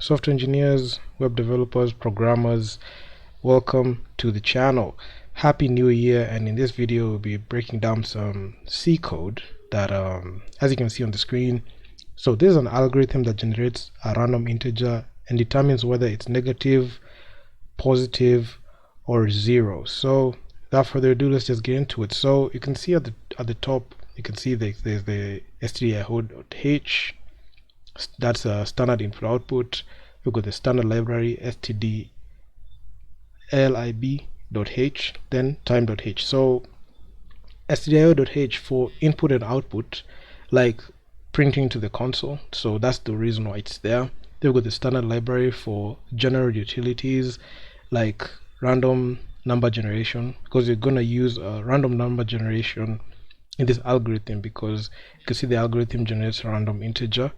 software engineers, web developers, programmers, welcome to the channel. Happy New Year, and in this video we'll be breaking down some C code that as you can see on the screen. So this is an algorithm that generates a random integer and determines whether it's negative, positive, or zero. So without further ado, let's just get into it. So you can see at the top, you can see there's the stdio.h. That's a standard input output. We've got the standard library stdlib.h, then time.h. So stdio.h for input and output, like printing to the console. So that's the reason why it's there. They've got the standard library for general utilities like random number generation, because you're going to use a random number generation in this algorithm, because you can see the algorithm generates a random integer.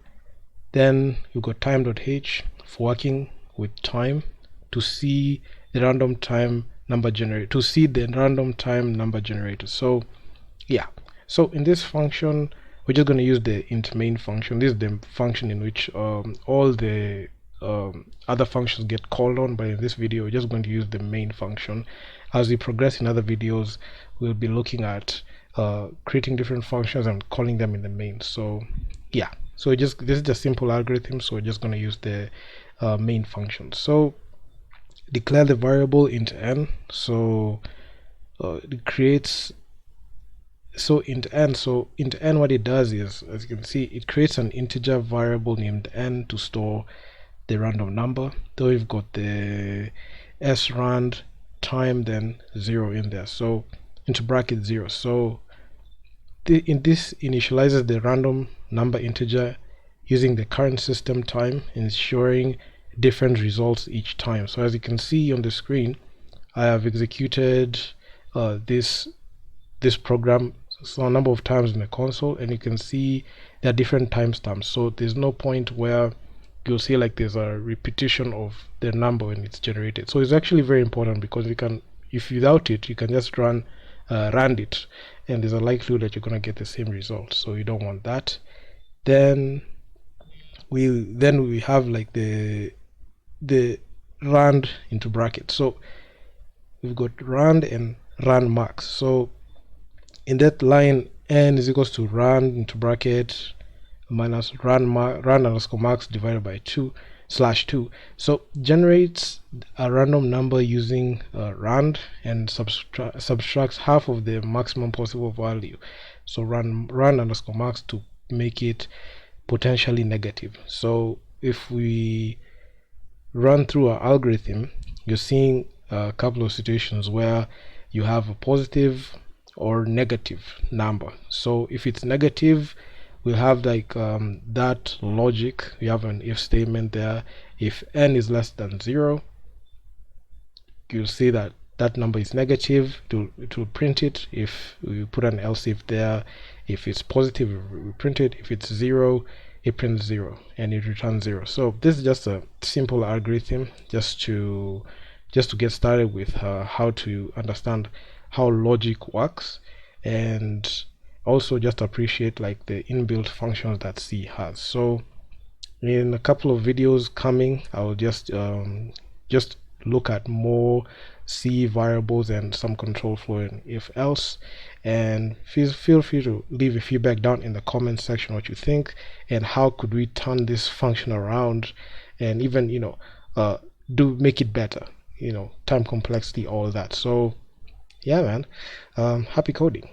Then you've got time.h for working with time to see the random time number generator, So yeah, so in this function we're just going to use the int main function. This is the function in which all the other functions get called on, but in this video we're just going to use the main function. As we progress in other videos, we'll be looking at creating different functions and calling them in the main. So yeah, so this is just simple algorithm, so we're just going to use the main function. So declare the variable int n. So it creates int n. So int n, what it does is, as you can see, it creates an integer variable named n to store the random number. Though we've got the srand time then 0 in there, so into bracket 0. So in this initializes the random number integer using the current system time, ensuring different results each time. So as you can see on the screen, I have executed this program a number of times in the console, and you can see there are different timestamps. So there's no point where you'll see like there's a repetition of the number when it's generated. So it's actually very important, because if without it you can just run it, and there's a likelihood that you're going to get the same result, so you don't want that. Then we have like the rand into brackets. So we've got rand and rand max. So in that line, n is equals to rand into bracket minus rand underscore max divided by 2/2. So generates a random number using rand and subtracts half of the maximum possible value. So rand underscore max to make it potentially negative. So if we run through our algorithm, you're seeing a couple of situations where you have a positive or negative number. So if it's negative, we'll have like that logic. We have an if statement there. If n is less than 0, you'll see that that number is negative. It will print it. If we put an else if there, if it's positive, we print it. If it's 0, it prints 0 and it returns 0. So this is just a simple algorithm just to get started with how to understand how logic works, and also just appreciate like the inbuilt functions that C has. So in a couple of videos coming, I'll just look at more C variables and some control flow and if else, and feel free to leave a feedback down in the comment section what you think, and how could we turn this function around, and even do make it better, time complexity, all that. So yeah man, happy coding.